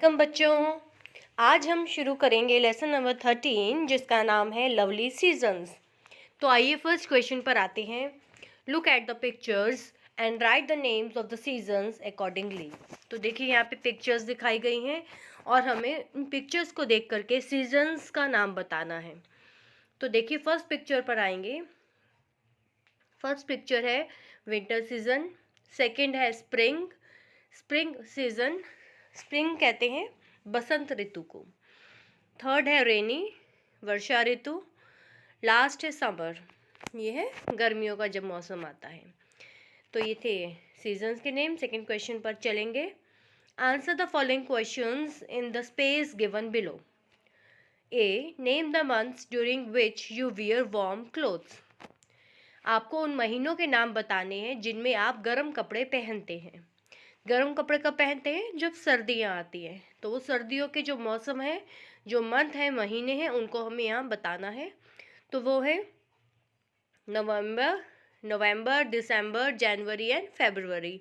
Welcome बच्चों। आज हम शुरू करेंगे लेसन नंबर 13 जिसका नाम है लवली सीजन्स। तो आइए फर्स्ट क्वेश्चन पर आते हैं। Look at the pictures and right the names of the seasons accordingly. तो देखिए यहाँ पे पिक्चर्स दिखाई गई हैं और हमें इन पिक्चर्स को देख करके सीजन्स का नाम बताना है। तो देखिए फर्स्ट पिक्चर पर आएंगे। फर्स्ट पिक्चर है विंटर सीजन, सेकंड है स्प्रिंग सीजन, स्प्रिंग कहते हैं बसंत ऋतु को। थर्ड है रेनी, वर्षा ऋतु। लास्ट है समर, ये है गर्मियों का जब मौसम आता है। तो ये थे सीजन्स के नेम। सेकंड क्वेश्चन पर चलेंगे। Answer the following questions in the space given below. A, name the months during which you wear warm clothes. आपको उन महीनों के नाम बताने हैं जिनमें आप गर्म कपड़े पहनते हैं। गर्म कपड़े कब पहनते हैं? जब सर्दियाँ आती हैं। तो वो सर्दियों के जो मौसम है, जो मंथ है, महीने हैं, उनको हमें यहाँ बताना है। तो वो है नवंबर, दिसंबर, जनवरी एंड फरवरी।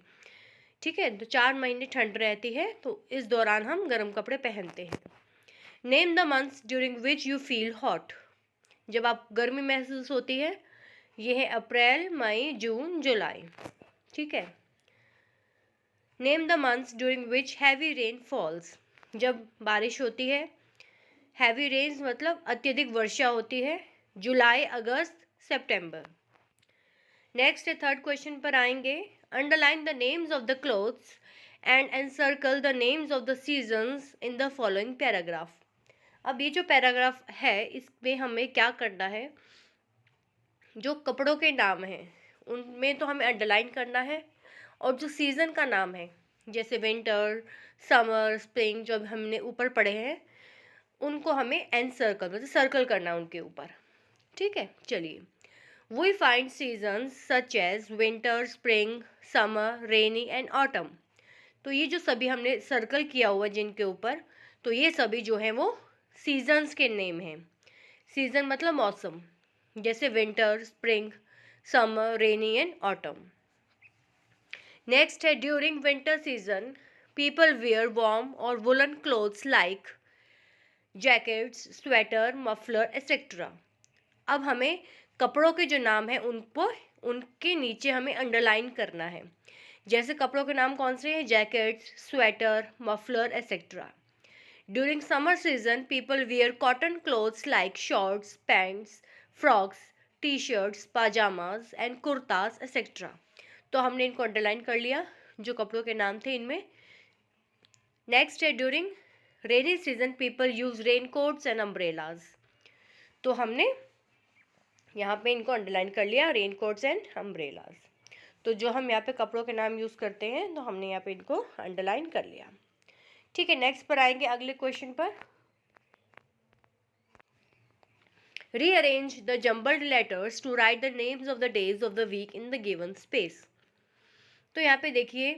ठीक है, तो 4 महीने ठंड रहती है, तो इस दौरान हम गर्म कपड़े पहनते हैं। Name the months during which you feel hot. जब आप गर्मी महसूस होती है, ये है अप्रैल, मई, जून, जुलाई। ठीक है। Name the months during which heavy rain false. जब बारिश होती है, हैवी रेन्स मतलब अत्यधिक वर्षा होती है, जुलाई, अगस्त, सितंबर। नेक्स्ट है थर्ड क्वेश्चन पर आएंगे। Underline the names of the clothes and encircle the names of the seasons in the following paragraph. अब ये जो पैराग्राफ है इसमें हमें क्या करना है, जो कपड़ों के नाम हैं उनमें तो हमें अंडरलाइन करना है, और जो सीज़न का नाम है जैसे विंटर, समर, स्प्रिंग जो हमने ऊपर पढ़े हैं उनको हमें एनसर्कल मतलब सर्कल करना है उनके ऊपर। ठीक है, चलिए। We find seasons such as winter, spring, summer, rainy and autumn. तो ये जो सभी हमने सर्कल किया हुआ जिनके ऊपर, तो ये सभी जो हैं वो सीजन्स के नेम हैं। सीजन मतलब मौसम, जैसे winter, spring, summer, rainy and autumn. Next है during winter season people wear warm और woollen clothes like jackets, sweater, muffler etcetera. अब हमें कपड़ों के जो नाम है उनको उनके नीचे हमें अंडरलाइन करना है। जैसे कपड़ों के नाम कौन से हैं? Jackets, sweater, muffler etcetera. During summer season people wear cotton clothes like shorts, pants, frocks, T shirts, pyjamas and kurtas etcetera. तो हमने इनको अंडरलाइन कर लिया जो कपड़ों के नाम थे इनमें। नेक्स्ट है during rainy season people use rain quotes and umbrellas. तो हमने यहाँ पे इनको अंडरलाइन कर लिया, रेन कोट्स एंड अम्ब्रेलाज। तो जो हम यहाँ पे कपड़ों के नाम यूज़ करते हैं तो हमने यहाँ पे इनको अंडरलाइन कर लिया। ठीक है, नेक्स्ट पर आएंगे अगले क्वेश्चन पर। Rearrange the jumbled letters to write the names of the days of the week in the given space. तो यहाँ पे देखिए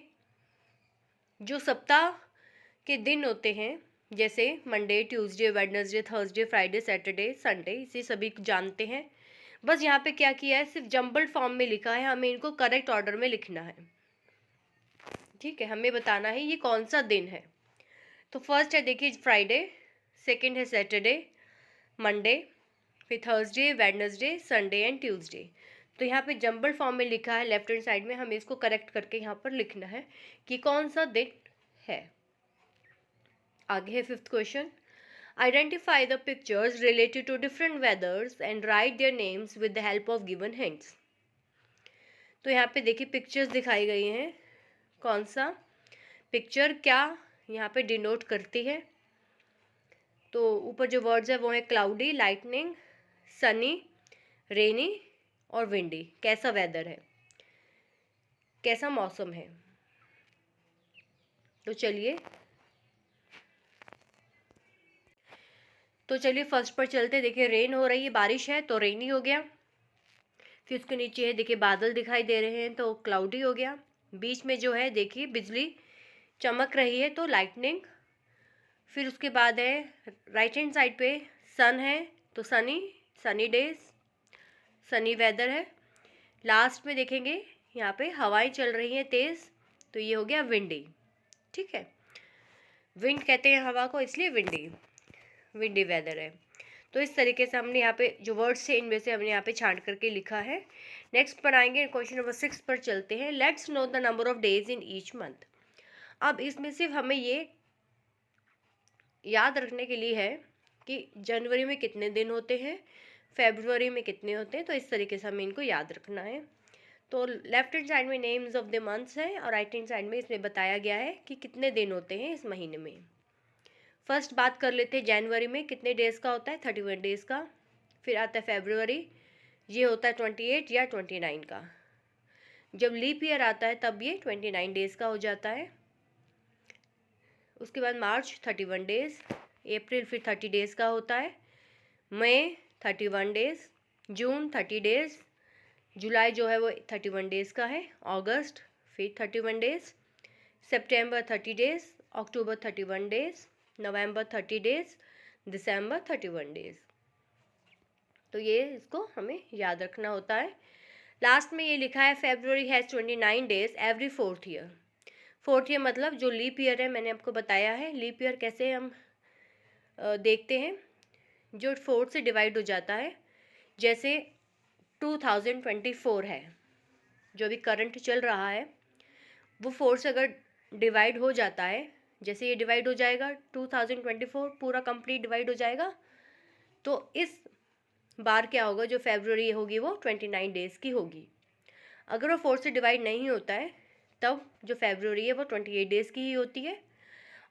जो सप्ताह के दिन होते हैं जैसे Monday, Tuesday, Wednesday, Thursday, Friday, Saturday, Sunday, इसे सभी जानते हैं। बस यहाँ पे क्या किया है, सिर्फ जम्बल्ड फॉर्म में लिखा है, हमें इनको करेक्ट ऑर्डर में लिखना है। ठीक है, हमें बताना है ये कौन सा दिन है। तो फर्स्ट है देखिए फ्राइडे, सेकंड है सैटरडे, मंडे, फिर Thursday, Wednesday, Sunday and Tuesday. तो यहाँ पे जम्बल फॉर्म में लिखा है लेफ्ट हैंड साइड में, हमें इसको करेक्ट करके यहाँ पर लिखना है कि कौन सा दिन है। आगे है fifth question. Identify the pictures related to different weathers and write their names with the help of given hints. तो यहाँ पे देखिए पिक्चर्स दिखाई गई हैं, कौन सा पिक्चर क्या यहाँ पे डिनोट करती है। तो ऊपर जो वर्ड्स है वो है क्लाउडी, लाइटनिंग, सनी, रेनी और विंडी। कैसा वेदर है, कैसा मौसम है। तो चलिए फर्स्ट पर चलते। देखिए रेन हो रही है, बारिश है तो रेनी हो गया। फिर उसके नीचे है देखिए बादल दिखाई दे रहे हैं तो क्लाउडी हो गया। बीच में जो है देखिए बिजली चमक रही है तो लाइटनिंग। फिर उसके बाद है राइट हैंड साइड पे सन है तो सनी डेज, सनी वेदर है। लास्ट में देखेंगे यहाँ पे हवाएं चल रही हैं तेज़, तो ये हो गया विंडी। ठीक है, विंड कहते हैं हवा को, इसलिए विंडी वेदर है। तो इस तरीके से हमने यहाँ पे जो वर्ड्स थे इनमें से हमने यहाँ पे छांट करके लिखा है। नेक्स्ट पर आएंगे, क्वेश्चन नंबर 6 पर चलते हैं। Let's know the number of days in each month. अब इसमें सिर्फ हमें ये याद रखने के लिए है कि जनवरी में कितने दिन होते हैं, फरवरी में कितने होते हैं, तो इस तरीके से हमें इनको याद रखना है। तो लेफ्ट हैंड साइड में नेम्स ऑफ द मंथ्स है और राइट हैंड साइड में इसमें बताया गया है कि कितने दिन होते हैं इस महीने में। फर्स्ट बात कर लेते हैं, जनवरी में कितने डेज़ का होता है, 31 डेज़ का। फिर आता है फरवरी, ये होता है 28 या 29 का। जब लीप ईयर आता है तब ये 29 डेज़ का हो जाता है। उसके बाद मार्च 31 डेज़, अप्रैल फिर 30 डेज़ का होता है, मई 31 डेज़, जून 30 डेज़, जुलाई जो है वो 31 डेज़ का है, अगस्त फिर 31 डेज़, सितंबर 30 डेज़, अक्टूबर 31 डेज़, नवंबर 30 डेज़, दिसंबर 31 डेज़। तो ये इसको हमें याद रखना होता है। लास्ट में ये लिखा है February has 29 days every fourth year. Fourth year मतलब जो लीप ईयर है, मैंने आपको बताया है लीप ईयर कैसे हम देखते हैं, जो फोर्थ से डिवाइड हो जाता है। जैसे 2024 है, जो अभी करंट चल रहा है, वो फोर्थ से अगर डिवाइड हो जाता है, जैसे ये डिवाइड हो जाएगा 2024 पूरा कंप्लीट डिवाइड हो जाएगा, तो इस बार क्या होगा, जो फरवरी होगी वो 29 डेज़ की होगी। अगर वो फोर्थ से डिवाइड नहीं होता है तब जो फरवरी है वो 28 डेज़ की ही होती है।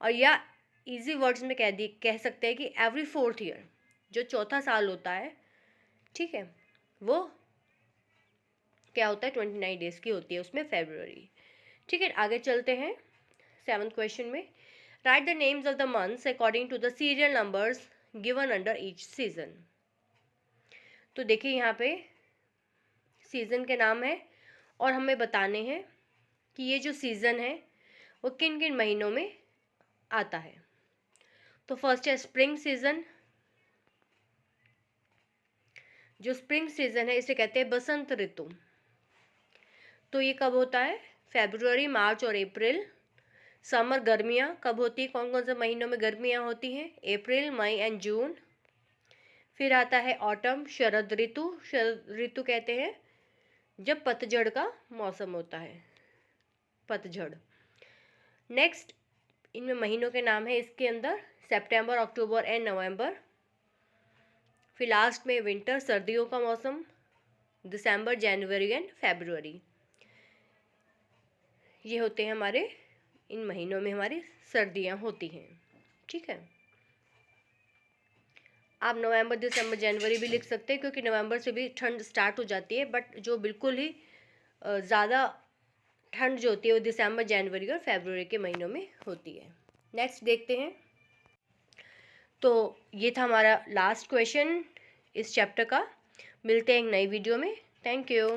और या इजी वर्ड्स में कह सकते हैं कि एवरी फोर्थ ईयर, जो चौथा साल होता है, ठीक है, वो क्या होता है 29 डेज़ की होती है उसमें फरवरी। ठीक है, आगे चलते हैं 7th क्वेश्चन में। Write the names of the months according to the serial numbers given under each season. तो देखिए यहाँ पे सीज़न के नाम है और हमें बताने हैं कि ये जो सीज़न है वो किन किन महीनों में आता है। तो फर्स्ट है स्प्रिंग सीज़न। जो स्प्रिंग सीज़न है इसे कहते हैं बसंत ऋतु। तो ये कब होता है, फरवरी, मार्च और अप्रैल। समर गर्मियाँ कब होती है, कौन कौन से महीनों में गर्मियाँ होती हैं, अप्रैल, मई एंड जून। फिर आता है ऑटम, शरद ऋतु। शरद ऋतु कहते हैं जब पतझड़ का मौसम होता है, पतझड़। नेक्स्ट इनमें महीनों के नाम है इसके अंदर, सितंबर, अक्टूबर एंड नवंबर। फिर लास्ट में विंटर, सर्दियों का मौसम, दिसंबर, जनवरी एंड फरवरी। ये होते हैं हमारे, इन महीनों में हमारी सर्दियाँ होती हैं। ठीक है, आप नवंबर, दिसंबर, जनवरी भी लिख सकते हैं क्योंकि नवंबर से भी ठंड स्टार्ट हो जाती है, बट जो बिल्कुल ही ज़्यादा ठंड जो होती है वो दिसंबर, जनवरी और फरवरी के महीनों में होती है। नेक्स्ट देखते हैं। तो ये था हमारा लास्ट क्वेश्चन इस चैप्टर का। मिलते हैं एक नई वीडियो में। Thank you.